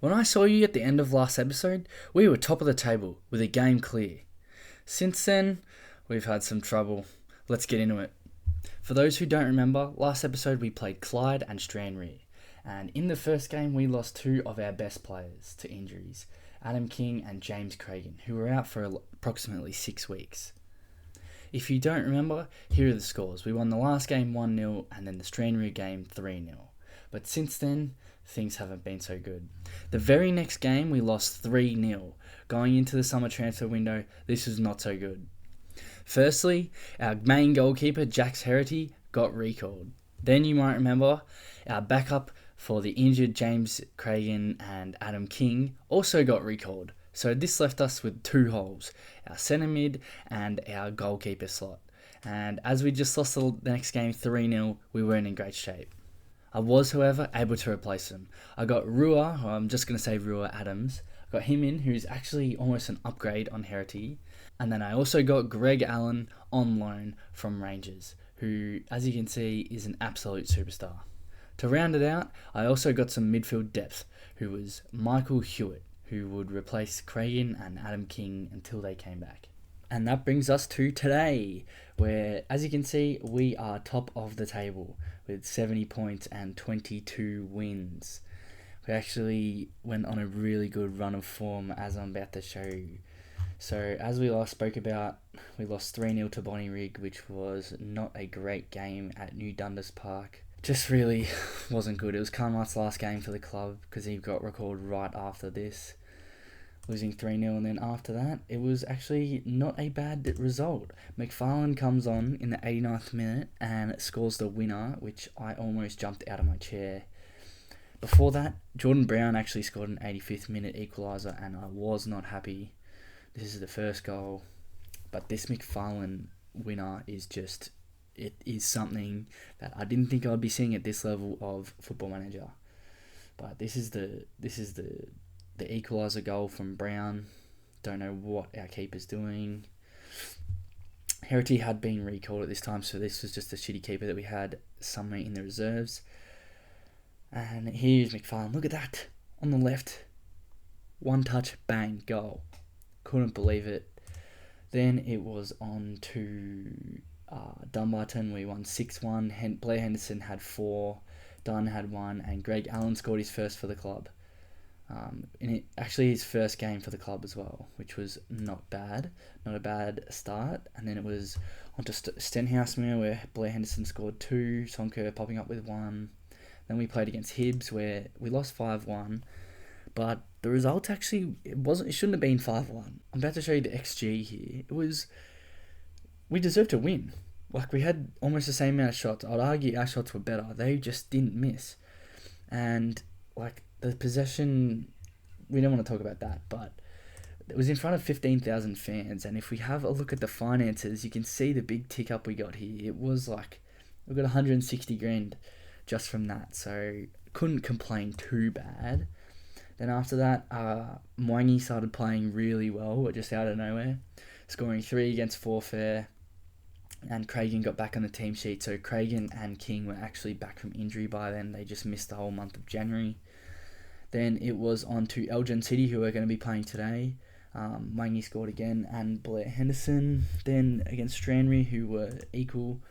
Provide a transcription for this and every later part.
When I saw you at the end of last episode, we were top of the table with a game clear. Since then, we've had some trouble. Let's get into it. For those who don't remember, last episode we played Clyde and Stranraer, and in the first game we lost two of our best players to injuries, Adam King and James Cragen, who were out for approximately 6 weeks. If you don't remember, here are the scores. We won the last game 1-0 and then the Stranraer game 3-0. But since then, things haven't been so good. The very next game we lost 3-0. Going into the summer transfer window, this was not so good. Firstly, our main goalkeeper, Jax Herity, got recalled. Then you might remember, our backup for the injured James Cragen and Adam King also got recalled. So this left us with 2 holes, our centre mid and our goalkeeper slot. And as we just lost the next game 3-0, we weren't in great shape. I was, however, able to replace him. I got Rua, or I'm just going to say Rua Adams. I got him in, who's actually almost an upgrade on Herity. And then I also got Greg Allen on loan from Rangers, who, as you can see, is an absolute superstar. To round it out, I also got some midfield depth, who was Michael Hewitt, who would replace Cragen and Adam King until they came back. And that brings us to today, where, as you can see, we are top of the table with 70 points and 22 wins. We actually went on a really good run of form, as I'm about to show you. So, as we last spoke about, we lost 3-0 to Bonnyrigg, which was not a great game at New Dundas Park. Just really wasn't good. It was Cartwright's last game for the club because he got recalled right after this, losing 3-0, and then after that, it was actually not a bad result. McFarlane comes on in the 89th minute and scores the winner, which I almost jumped out of my chair. Before that, Jordan Brown actually scored an 85th minute equaliser, and I was not happy. This is the first goal, but this McFarlane winner is just, it is something that I didn't think I'd be seeing at this level of Football Manager. But this is the equaliser goal from Brown. Don't know what our keeper's doing. Herity had been recalled at this time, so this was just a shitty keeper that we had somewhere in the reserves. And here's McFarlane. Look at that. On the left. One touch, bang, goal. Couldn't believe it. Then it was on to Dumbarton. We won 6-1. Blair Henderson had 4. Dunn had 1. And Greg Allen scored his first for the club. Actually his first game for the club as well, which was not bad. Not a bad start. And then it was on to Stenhousemuir, where Blair Henderson scored 2. Sonker popping up with 1. Then we played against Hibs, where we lost 5-1. But the result actually, it shouldn't have been 5-1. I'm about to show you the XG here. We deserved to win. Like, we had almost the same amount of shots. I'd argue our shots were better. They just didn't miss. And, like, the possession, we don't want to talk about that, but it was in front of 15,000 fans. And if we have a look at the finances, you can see the big tick up we got here. It was like, we got 160 grand just from that. So, couldn't complain too bad. Then after that, Mwangi started playing really well, just out of nowhere, scoring 3 against 4 fair, and Cragen got back on the team sheet. So Cragen and King were actually back from injury by then. They just missed the whole month of January. Then it was on to Elgin City, who are going to be playing today. Mwangi scored again, and Blair Henderson. Then against Stranraer, who were equal,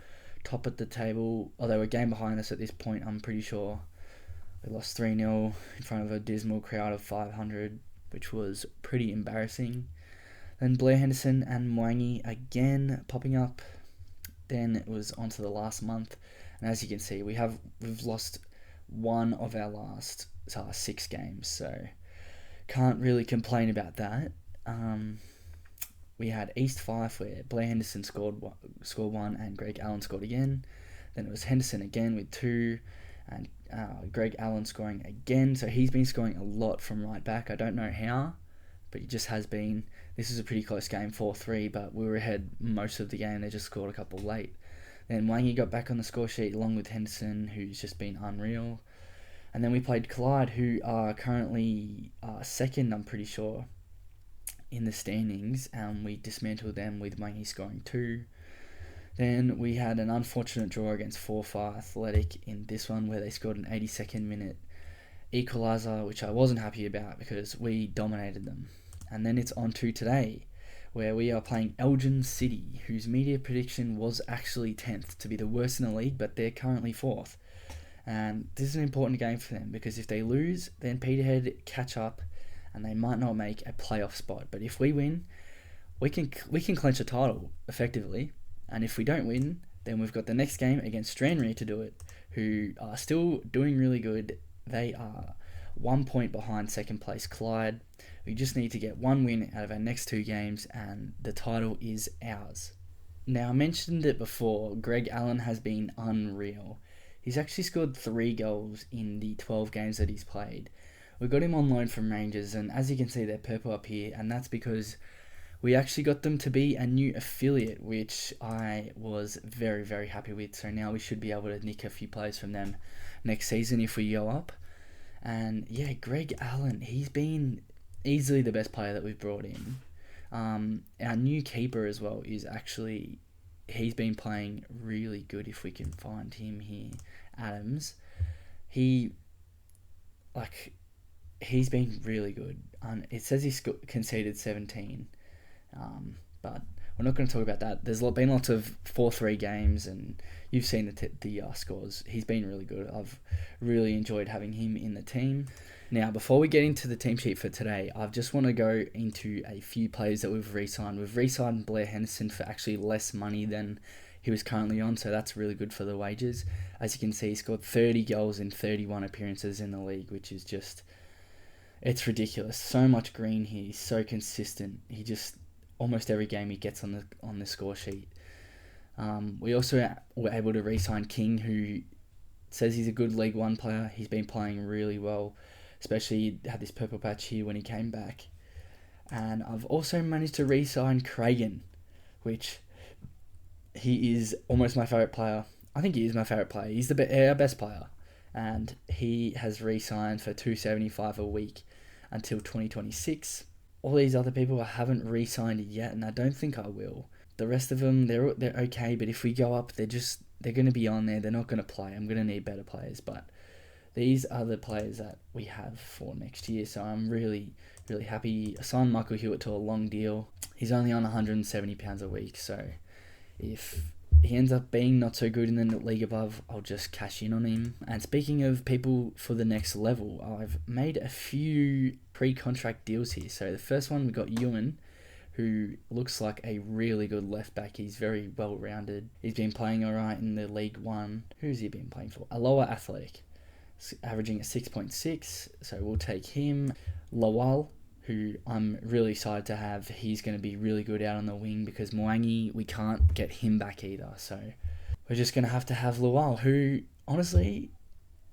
top at the table. They were a game behind us at this point, I'm pretty sure. We lost 3-0 in front of a dismal crowd of 500, which was pretty embarrassing. Then Blair Henderson and Mwangi again popping up. Then it was on to the last month. And as you can see, we've lost 1 of our last 6 games. So can't really complain about that. We had East Fife, where Blair Henderson scored 1 and Greg Allen scored again. Then it was Henderson again with 2. And Greg Allen scoring again. So he's been scoring a lot from right back. I don't know how, but he just has been. This is a pretty close game, 4-3, but we were ahead most of the game. They just scored a couple late. Then Wangi got back on the score sheet along with Henderson, who's just been unreal. And then we played Clyde, who are currently second, I'm pretty sure, in the standings. And we dismantled them with Wangi scoring 2. Then we had an unfortunate draw against Forfar Athletic in this one, where they scored an 82nd minute equaliser, which I wasn't happy about because we dominated them. And then it's on to today, where we are playing Elgin City, whose media prediction was actually 10th, to be the worst in the league, but they're currently 4th. And this is an important game for them, because if they lose, then Peterhead catch up, and they might not make a playoff spot. But if we win, we can clinch a title, effectively. And if we don't win, then we've got the next game against Stranraer to do it, who are still doing really good. They are 1 point behind second place Clyde. We just need to get one win out of our next 2 games, and the title is ours. Now, I mentioned it before, Greg Allen has been unreal. He's actually scored 3 goals in the 12 games that he's played. We got him on loan from Rangers, and as you can see, they're purple up here, and that's because we actually got them to be a new affiliate, which I was very, very happy with. So now we should be able to nick a few players from them next season if we go up. And yeah, Greg Allen, he's been easily the best player that we've brought in. Our new keeper as well he's been playing really good. If we can find him here, Adams, he's been really good. It says he conceded 17, but we're not going to talk about that. There's been lots of 4-3 games, and you've seen the scores. He's been really good. I've really enjoyed having him in the team. Now, before we get into the team sheet for today, I just want to go into a few players that we've re-signed. We've re-signed Blair Henderson for actually less money than he was currently on, so that's really good for the wages. As you can see, he scored 30 goals in 31 appearances in the league, which is just, it's ridiculous. So much green here. He's so consistent. He just, almost every game he gets on the score sheet. We also were able to re-sign King, who says he's a good League One player. He's been playing really well, especially he had this purple patch here when he came back. And I've also managed to re-sign Cragen, which he is almost my favourite player. I think he is my favourite player. He's our best player. And he has re-signed for $275 a week until 2026. All these other people I haven't re-signed yet, and I don't think I will. The rest of them, they're okay, but if we go up, they're going to be on there. They're not going to play. I'm going to need better players, but these are the players that we have for next year, so I'm really, really happy. I signed Michael Hewitt to a long deal. He's only on £170 a week, so if he ends up being not so good in the league above, I'll just cash in on him. And speaking of people for the next level, I've made a few pre-contract deals here. So the first one, we got Ewan, who looks like a really good left back. He's very well rounded. He's been playing alright in the League One. Who's he been playing for? Aloha Athletic, averaging a 6.6. So we'll take him. Lawal, who I'm really excited to have. He's going to be really good out on the wing, because Mwangi, we can't get him back either. So we're just going to have Lawal, who honestly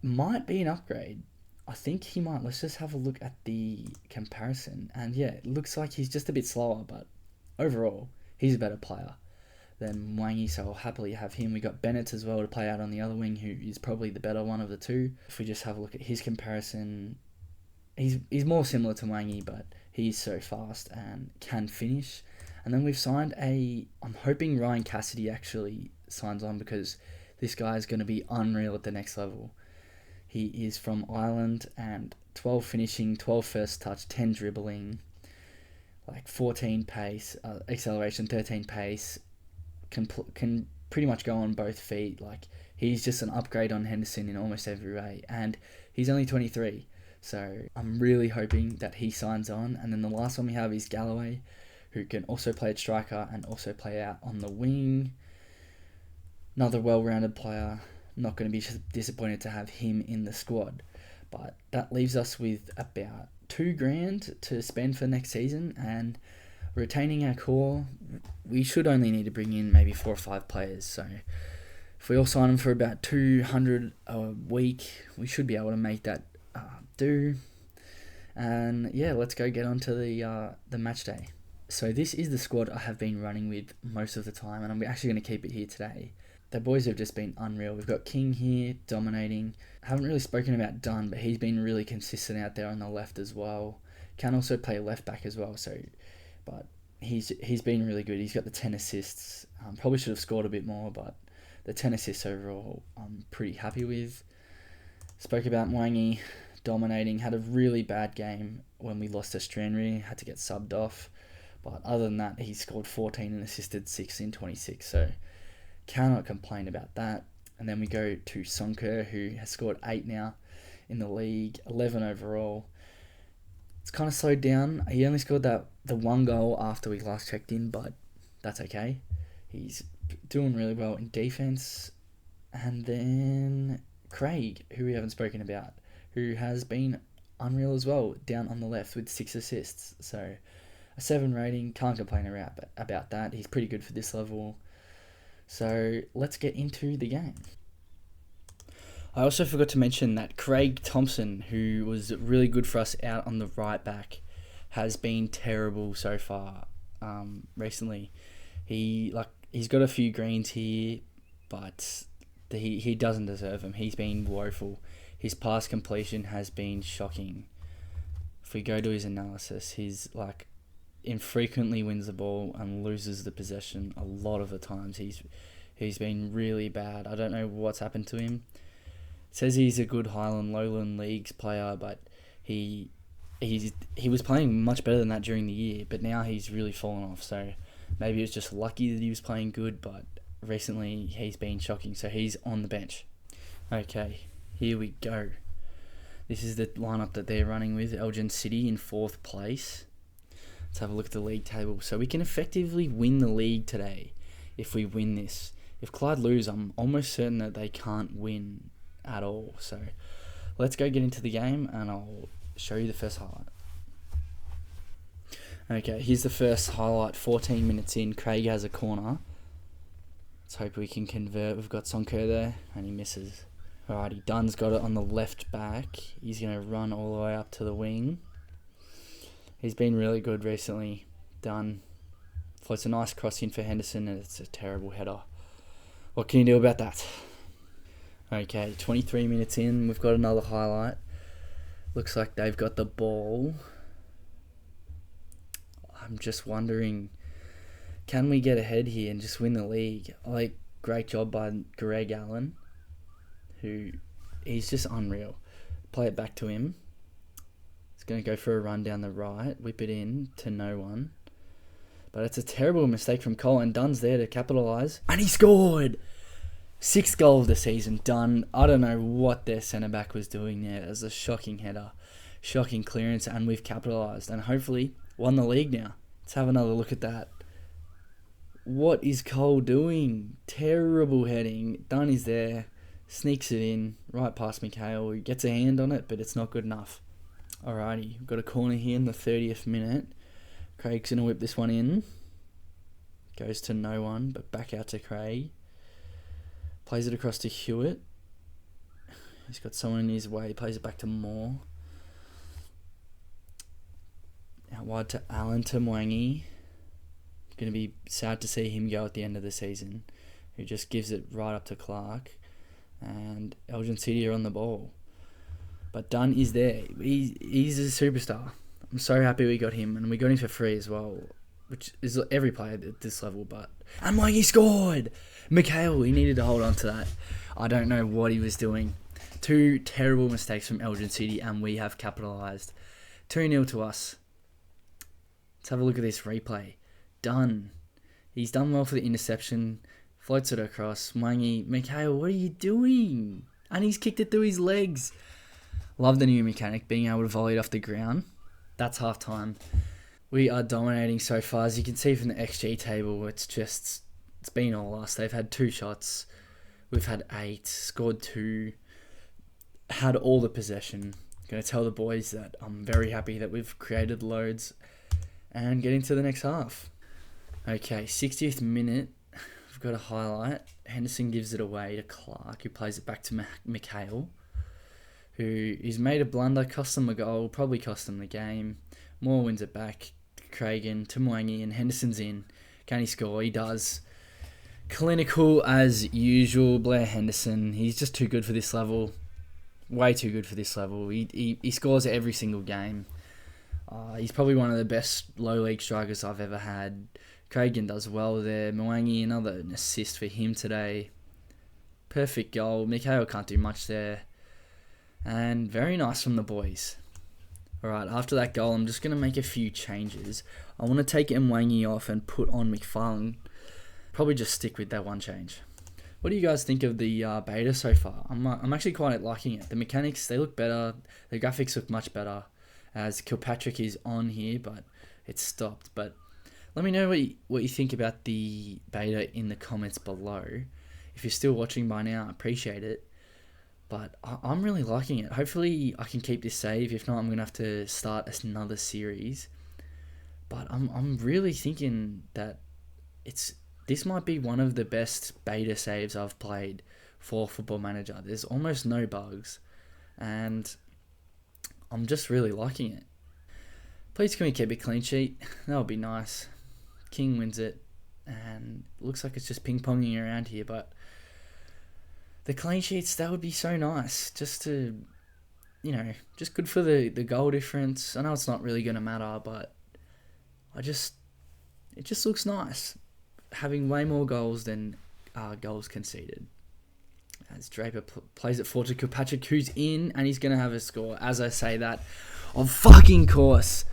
might be an upgrade. I think he might. Let's just have a look at the comparison. And yeah, it looks like he's just a bit slower, but overall, he's a better player than Mwangi, so I'll happily have him. We got Bennett as well to play out on the other wing, who is probably the better one of the two. If we just have a look at his comparison, he's more similar to Mwangi, but he's so fast and can finish. And then we've signed I'm hoping Ryan Cassidy actually signs on, because this guy is going to be unreal at the next level. He is from Ireland, and 12 finishing, 12 first touch, 10 dribbling, 14 pace, acceleration, 13 pace, can pretty much go on both feet. He's just an upgrade on Henderson in almost every way, and he's only 23. So I'm really hoping that he signs on. And then the last one we have is Galloway, who can also play at striker and also play out on the wing. Another well-rounded player. Not going to be disappointed to have him in the squad. But that leaves us with about $2,000 to spend for next season, and retaining our core, we should only need to bring in maybe 4 or 5 players. So if we all sign them for about $200 a week, we should be able to make that do. And yeah, let's go get on to the match day. So this is the squad I have been running with most of the time, and I'm actually going to keep it here today. The boys have just been unreal. We've got King here, dominating. I haven't really spoken about Dunn, but he's been really consistent out there on the left as well. Can also play left back as well, but he's been really good. He's got the 10 assists. Probably should have scored a bit more, but the 10 assists overall I'm pretty happy with. Spoke about Mwangi, dominating. Had a really bad game when we lost to Stranraer. Had to get subbed off. But other than that, he scored 14 and assisted 6 in 26. So cannot complain about that. And then we go to Sonker, who has scored 8 now in the league, 11 overall. It's kind of slowed down. He only scored the one goal after we last checked in, but that's okay. He's doing really well in defense. And then Craig, who we haven't spoken about, who has been unreal as well, down on the left with 6 assists. So a 7 rating, can't complain about that. He's pretty good for this level. So let's get into the game. I also forgot to mention that Craig Thompson, who was really good for us out on the right back, has been terrible so far recently. He's got a few greens here, but he doesn't deserve them. He's been woeful. His pass completion has been shocking. If we go to his analysis, he's infrequently wins the ball and loses the possession a lot of the times. He's been really bad. I don't know what's happened to him. It says he's a good Highland Lowland Leagues player, but he was playing much better than that during the year, but now he's really fallen off. So maybe it's just lucky that he was playing good, but recently he's been shocking. So he's on the bench. Okay, here we go. This is the lineup that they're running with. Elgin City in 4th place. Let's have a look at the league table. So we can effectively win the league today if we win this. If Clyde lose, I'm almost certain that they can't win at all. So let's go get into the game and I'll show you the first highlight. Okay, here's the first highlight. 14 minutes in, Craig has a corner. Let's hope we can convert. We've got Sonker there and he misses. Alrighty, Dunn's got it on the left back. He's going to run all the way up to the wing. He's been really good recently. Dunn floats a nice cross in for Henderson and it's a terrible header. What can you do about that? Okay, 23 minutes in, we've got another highlight. Looks like they've got the ball. I'm just wondering, can we get ahead here and just win the league? Great job by Greg Allen, who he's just unreal. Play it back to him. He's going to go for a run down the right, whip it in to no one. But it's a terrible mistake from Cole, and Dunn's there to capitalise. And he scored! 6th goal of the season, Dunn. I don't know what their centre-back was doing there. It was a shocking header, shocking clearance, and we've capitalised. And hopefully won the league now. Let's have another look at that. What is Cole doing? Terrible heading. Dunn is there, sneaks it in, right past Mikhail. He gets a hand on it, but it's not good enough. Alrighty, we've got a corner here in the 30th minute. Craig's going to whip this one in. Goes to no one, but back out to Craig. Plays it across to Hewitt. He's got someone in his way. Plays it back to Moore. Out wide to Allen to Mwangi. Going to be sad to see him go at the end of the season. Who just gives it right up to Clark. And Elgin City are on the ball. But Dunn is there. He's a superstar. I'm so happy we got him. And we got him for free as well. Which is every player at this level. And Mwangi scored! Mikhail, he needed to hold on to that. I don't know what he was doing. 2 terrible mistakes from Elgin City and we have capitalised. 2-0 to us. Let's have a look at this replay. Dunn. He's done well for the interception. Floats it across. Mwangi. Mikhail, what are you doing? And he's kicked it through his legs. Love the new mechanic, being able to volley it off the ground. That's half time. We are dominating so far. As you can see from the XG table, it's been all us. They've had 2 shots. We've had 8, scored 2, had all the possession. Going to tell the boys that I'm very happy that we've created loads and get into the next half. Okay, 60th minute. We've got a highlight. Henderson gives it away to Clark, who plays it back to Mikhail, who's made a blunder, cost them a goal, probably cost them the game. Moore wins it back to Cragen, to Mwangi, and Henderson's in. Can he score? He does. Clinical as usual, Blair Henderson. He's just too good for this level. Way too good for this level. He scores every single game. He's probably one of the best low league strikers I've ever had. Cragen does well there. Mwangi, another assist for him today. Perfect goal. Mikhail can't do much there. And very nice from the boys. Alright, after that goal, I'm just going to make a few changes. I want to take Mwangi off and put on McFarlane. Probably just stick with that one change. What do you guys think of the beta so far? I'm actually quite liking it. The mechanics, they look better. The graphics look much better. As Kilpatrick is on here, but it's stopped. But let me know what you think about the beta in the comments below. If you're still watching by now, I appreciate it. But I'm really liking it. Hopefully I can keep this save. If not, I'm going to have to start another series. But I'm really thinking that this might be one of the best beta saves I've played for Football Manager. There's almost no bugs. And I'm just really liking it. Please can we keep a clean sheet? That would be nice. King wins it. And it looks like it's just ping-ponging around here. But the clean sheets, that would be so nice. Just to, just good for the goal difference. I know it's not really going to matter, but it just looks nice. Having way more goals than goals conceded. As Draper plays it forward to Kilpatrick, who's in, and he's going to have a score. As I say that, of fucking course.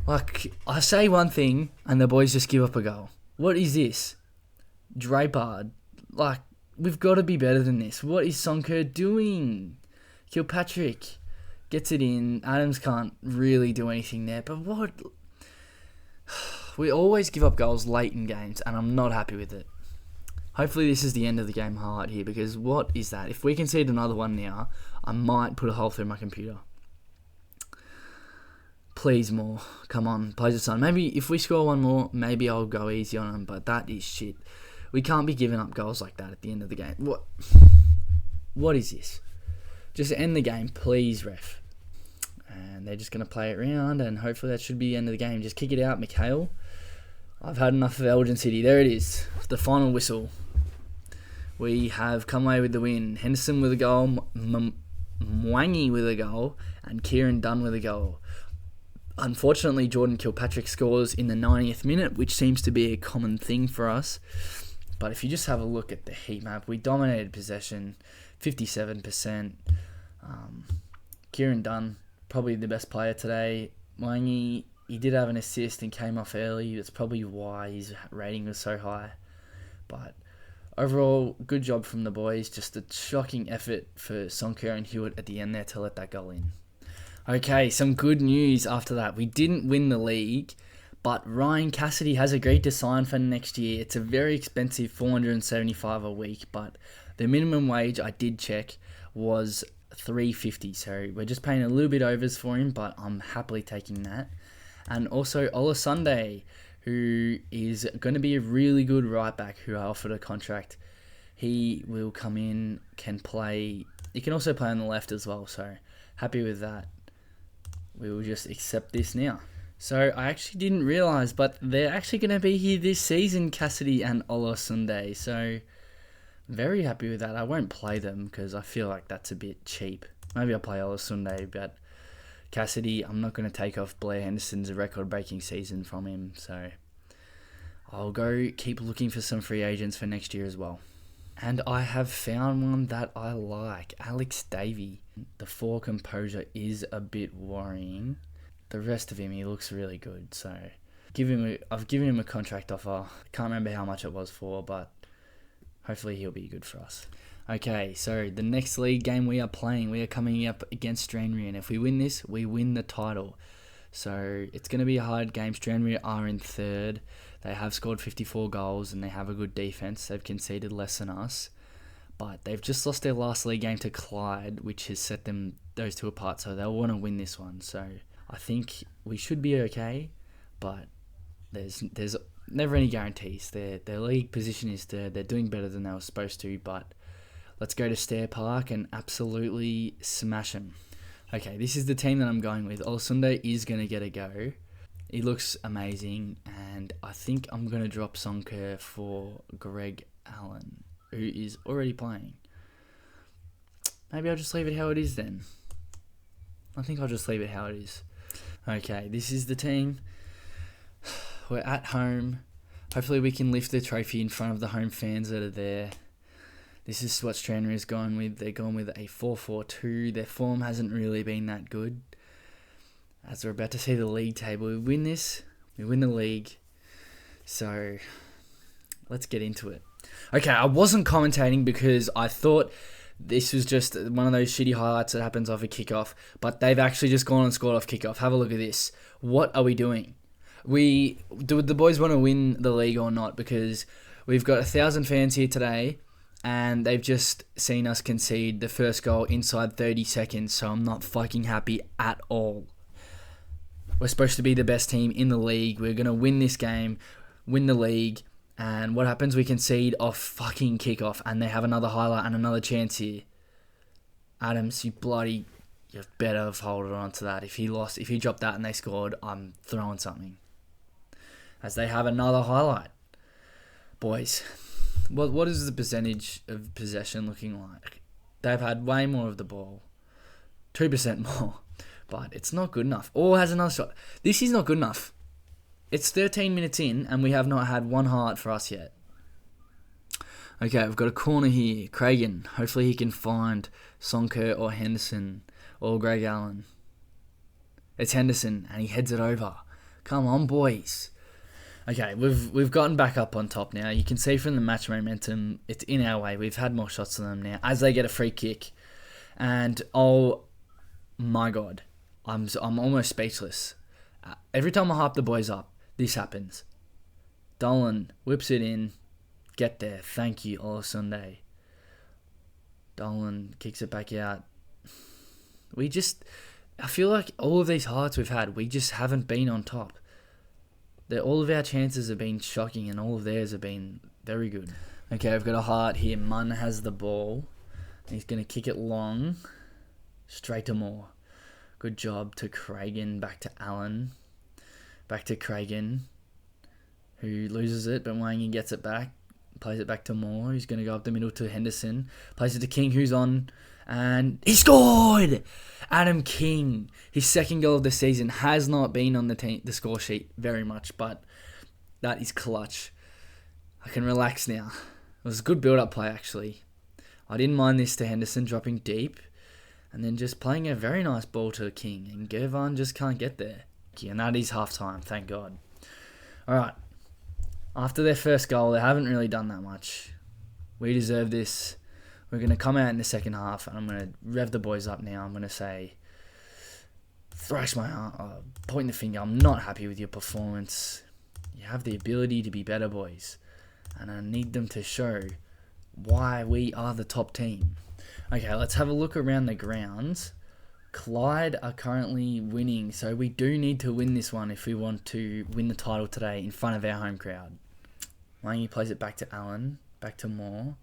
Like, I say one thing, and the boys just give up a goal. What is this? Draper, like, we've got to be better than this. What is Sonker doing? Kilpatrick gets it in. Adams can't really do anything there. But what? We always give up goals late in games, and I'm not happy with it. Hopefully this is the end of the game highlight here, because what is that? If we concede another one now, I might put a hole through my computer. Please more. Come on, plays its on. Maybe if we score one more, maybe I'll go easy on them, but that is shit. We can't be giving up goals like that at the end of the game. What is this? Just end the game, please, ref. And they're just going to play it round, and hopefully that should be the end of the game. Just kick it out, McHale. I've had enough of Elgin City. There it is. The final whistle. We have come away with the win. Henderson with a goal, Mwangi with a goal, and Kieran Dunn with a goal. Unfortunately, Jordan Kilpatrick scores in the 90th minute, which seems to be a common thing for us. But if you just have a look at the heat map, we dominated possession, 57%. Kieran Dunn, probably the best player today. Mwangi, he did have an assist and came off early. That's probably why his rating was so high. But overall, good job from the boys. Just a shocking effort for Sonker and Hewitt at the end there to let that goal in. Okay, some good news after that. We didn't win the league, but Ryan Cassidy has agreed to sign for next year. It's a very expensive $475 a week, but the minimum wage, I did check, was $350. So we're just paying a little bit overs for him, but I'm happily taking that. And also Ola Sunday, who is going to be a really good right back who I offered a contract. He will come in, can play. He can also play on the left as well, so happy with that. We will just accept this now. So I actually didn't realise, but they're actually going to be here this season, Cassidy and Ola Sunday. So very happy with that. I won't play them because I feel like that's a bit cheap. Maybe I'll play Ola Sunday, but Cassidy, I'm not going to take off Blair Henderson's record-breaking season from him. So I'll go keep looking for some free agents for next year as well. And I have found one that I like. Alex Davey. The 4 composure is a bit worrying. The rest of him, he looks really good. So I've given him a contract offer. Can't remember how much it was for, but hopefully he'll be good for us. Okay, so the next league game we are playing, we are coming up against Stranraer. And if we win this, we win the title. So it's going to be a hard game. Stranraer are in third. They have scored 54 goals and they have a good defence. They've conceded less than us. But they've just lost their last league game to Clyde, which has set those two apart. So they'll want to win this one. So I think we should be okay. But there's never any guarantees. Their league position is they're doing better than they were supposed to. But let's go to Stair Park and absolutely smash them. Okay, this is the team that I'm going with. Olasunde is going to get a go. He looks amazing, and I think I'm going to drop Sonker for Greg Allen, who is already playing. Maybe I'll just leave it how it is then. I think I'll just leave it how it is. Okay, this is the team. We're at home. Hopefully we can lift the trophy in front of the home fans that are there. This is what Strandra is going with. They're going with a 4-4-2. Their form hasn't really been that good. As we're about to see the league table, we win this, we win the league. So let's get into it. Okay, I wasn't commentating because I thought this was just one of those shitty highlights that happens off a kickoff, but they've actually just gone and scored off kickoff. Have a look at this. What are we doing? Do the boys want to win the league or not? Because we've got 1,000 fans here today, and they've just seen us concede the first goal inside 30 seconds, so I'm not fucking happy at all. We're supposed to be the best team in the league. We're going to win this game, win the league, and what happens? We concede off fucking kickoff, and they have another highlight and another chance here. Adams, you better have holded on to that. If he dropped that and they scored, I'm throwing something. As they have another highlight. Boys, what is the percentage of possession looking like? They've had way more of the ball. 2% more. But it's not good enough. Oh, has another shot. This is not good enough. It's 13 minutes in, and we have not had one highlight for us yet. Okay, we've got a corner here. Cragen. Hopefully he can find Sonker or Henderson or Greg Allen. It's Henderson, and he heads it over. Come on, boys. Okay, we've gotten back up on top now. You can see from the match momentum, it's in our way. We've had more shots than them now as they get a free kick. And, oh my God, I'm almost speechless. Every time I hype the boys up, this happens. Dolan whips it in. Get there. Thank you, Olasunde. Dolan kicks it back out. I feel like all of these highlights we've had, we just haven't been on top. All of our chances have been shocking, and all of theirs have been very good. Okay, I've got a highlight here. Munn has the ball. He's going to kick it long. Straight to Moore. Good job to Cragen. Back to Allen. Back to Cragen, who loses it, but Wangi gets it back. Plays it back to Moore, who's going to go up the middle to Henderson. Plays it to King, who's on, and he scored! Adam King, his second goal of the season, has not been on the score sheet very much, but that is clutch. I can relax now. It was a good build-up play, actually. I didn't mind this to Henderson dropping deep, and then just playing a very nice ball to King, and Gervan just can't get there. And that is half-time, thank God. Alright, after their first goal, they haven't really done that much. We deserve this. We're going to come out in the second half, and I'm going to rev the boys up now. I'm going to say, thrash my arm, point the finger. I'm not happy with your performance. You have the ability to be better, boys. And I need them to show why we are the top team. Okay, let's have a look around the grounds. Clyde are currently winning, so we do need to win this one if we want to win the title today in front of our home crowd. Langy plays it back to Allen, back to Moore.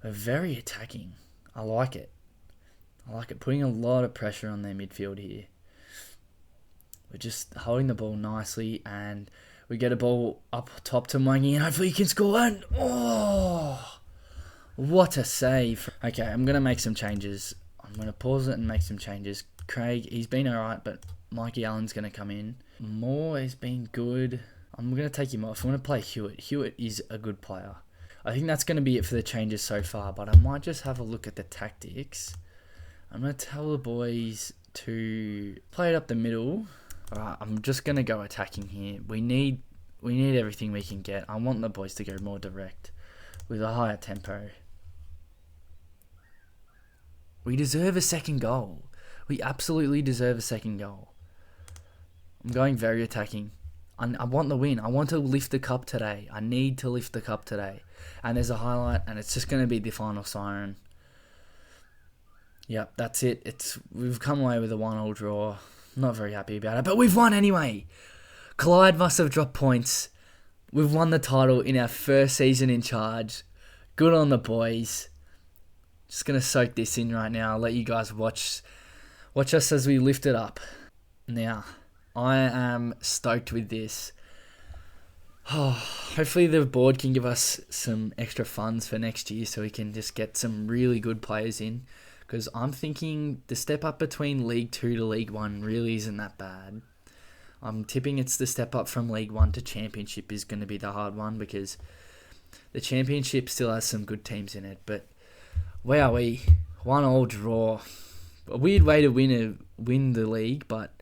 We're very attacking. I like it. Putting a lot of pressure on their midfield here. We're just holding the ball nicely, and we get a ball up top to Mwangi, and hopefully he can score. And oh, what a save. Okay, I'm going to make some changes. I'm going to pause it and make some changes. Craig, he's been alright, but Mikey Allen's going to come in. Moore has been good. I'm going to take him off. I'm going to play Hewitt. Hewitt is a good player. I think that's going to be it for the changes so far, but I might just have a look at the tactics. I'm going to tell the boys to play it up the middle. Alright, I'm just going to go attacking here. We need everything we can get. I want the boys to go more direct with a higher tempo. We deserve a second goal. We absolutely deserve a second goal. I'm going very attacking. I want the win. I want to lift the cup today. I need to lift the cup today. And there's a highlight, and it's just going to be the final siren. Yep, that's it. We've come away with a 1-1 draw. Not very happy about it, but we've won anyway. Clyde must have dropped points. We've won the title in our first season in charge. Good on the boys. Just going to soak this in right now. I'll let you guys watch us as we lift it up. Now, I am stoked with this. Oh, hopefully the board can give us some extra funds for next year so we can just get some really good players in. Because I'm thinking the step up between League 2 to League 1 really isn't that bad. I'm tipping it's the step up from League 1 to Championship is going to be the hard one, because The Championship still has some good teams in it, but wowee, 1-1 draw. A weird way to win the league, but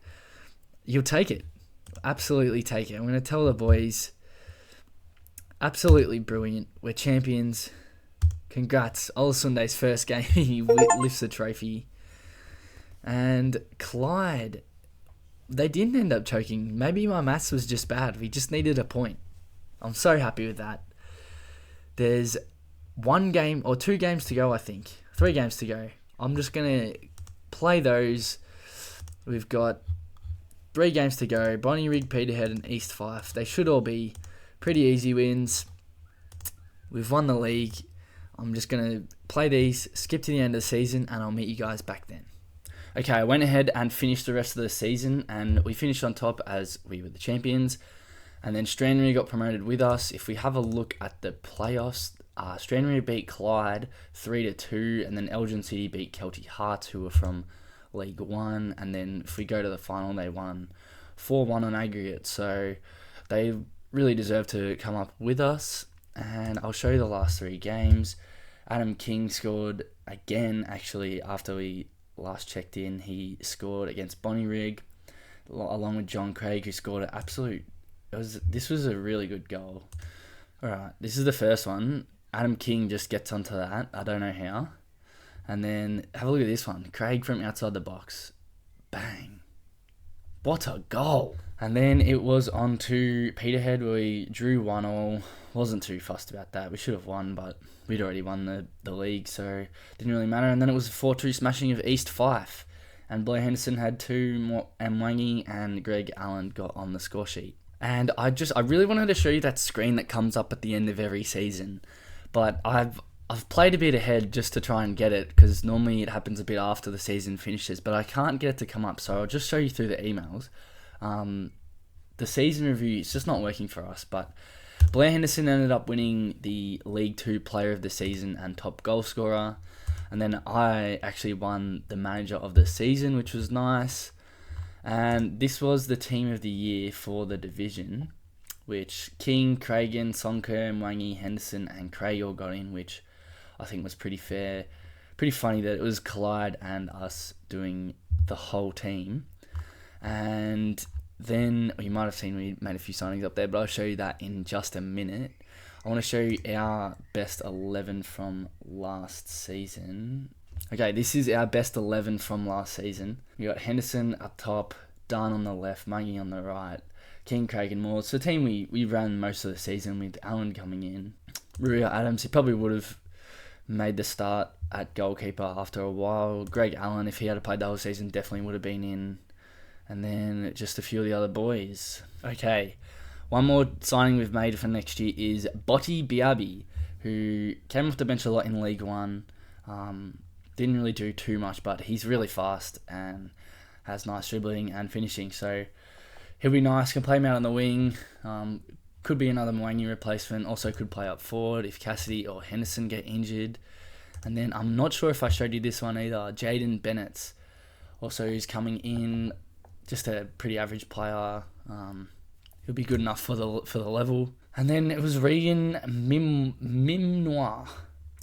you'll take it. Absolutely take it. I'm going to tell the boys, absolutely brilliant. We're champions. Congrats. Olasunde's first game, he lifts the trophy. And Clyde, they didn't end up choking. Maybe my maths was just bad. We just needed a point. I'm so happy with that. There's 1 game or 2 games to go, I think. 3 games to go. I'm just going to play those. We've got 3 games to go. Bonnyrigg, Peterhead and East Fife. They should all be pretty easy wins. We've won the league. I'm just going to play these, skip to the end of the season, and I'll meet you guys back then. Okay, I went ahead and finished the rest of the season, and we finished on top as we were the champions. And then Stranraer got promoted with us. If we have a look at the playoffs, Stranraer beat Clyde 3-2, and then Elgin City beat Kelty Hearts, who were from League 1. And then if we go to the final, they won 4-1 on aggregate. So they really deserve to come up with us. And I'll show you the last 3 games. Adam King scored again, actually, after we last checked in. He scored against Bonnyrigg, along with John Craig, who scored an absolute... This was a really good goal. Alright, this is the first one. Adam King just gets onto that. I don't know how. And then have a look at this one. Craig from outside the box. Bang. What a goal. And then it was on to Peterhead, where we drew 1-1. Wasn't too fussed about that. We should have won, but we'd already won the league, so it didn't really matter. And then it was a 4-2 smashing of East Fife. And Blair Henderson had 2 more, and Wangi and Greg Allen got on the score sheet. And I really wanted to show you that screen that comes up at the end of every season. But I've played a bit ahead just to try and get it, because normally it happens a bit after the season finishes, but I can't get it to come up, so I'll just show you through the emails. The season review is just not working for us, but Blair Henderson ended up winning the League 2 Player of the Season and top goal scorer. And then I actually won the Manager of the Season, which was nice. And this was the Team of the Year for the division, which King, Cragen, Sonker, Wangi, Henderson and Craig all got in, which I think was pretty fair. Pretty funny that it was Clyde and us doing the whole team. And then you might have seen we made a few signings up there, but I'll show you that in just a minute. I want to show you our best 11 from last season. Okay, this is our best 11 from last season. We got Henderson up top, Dunn on the left, Muggy on the right, King, Craig and Moore. It's the team we ran most of the season with Allen coming in. Ruya Adams, he probably would have made the start at goalkeeper after a while. Greg Allen, if he had played the whole season, definitely would have been in. And then just a few of the other boys. Okay, one more signing we've made for next year is Botti Biabi, who came off the bench a lot in League 1. Didn't really do too much, but he's really fast and has nice dribbling and finishing. So he'll be nice, can play him out on the wing. Could be another Mwangi replacement. Also could play up forward if Cassidy or Henderson get injured. And then I'm not sure if I showed you this one either. Jaden Bennett, also who's coming in. Just a pretty average player. He'll be good enough for the level. And then it was Regan Mimnoir,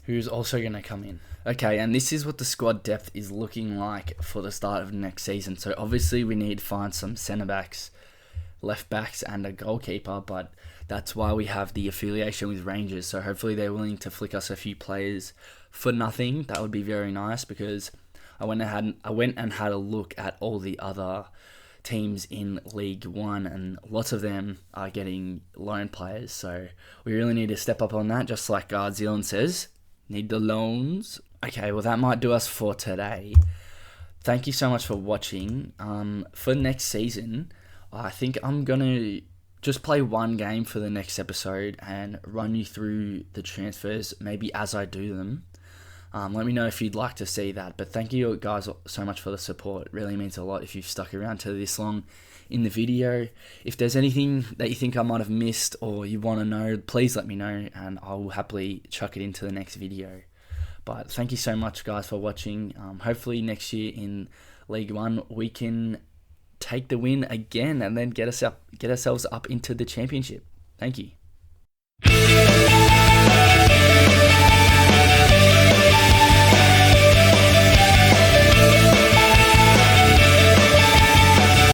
who's also going to come in. Okay, and this is what the squad depth is looking like for the start of next season. So obviously we need to find some centre-backs, left-backs and a goalkeeper, but that's why we have the affiliation with Rangers. So hopefully they're willing to flick us a few players for nothing. That would be very nice, because I went and had a look at all the other teams in League 1, and lots of them are getting loan players. So we really need to step up on that, just like Zealand says. Need the loans. Okay, well that might do us for today. Thank you so much for watching. For next season, I think I'm going to just play one game for the next episode and run you through the transfers, maybe as I do them. Let me know if you'd like to see that. But thank you guys so much for the support. It really means a lot if you've stuck around to this long in the video. If there's anything that you think I might have missed or you want to know, please let me know and I'll happily chuck it into the next video. But thank you so much guys for watching. Hopefully next year in League 1 we can take the win again and then get ourselves up into the championship. Thank you.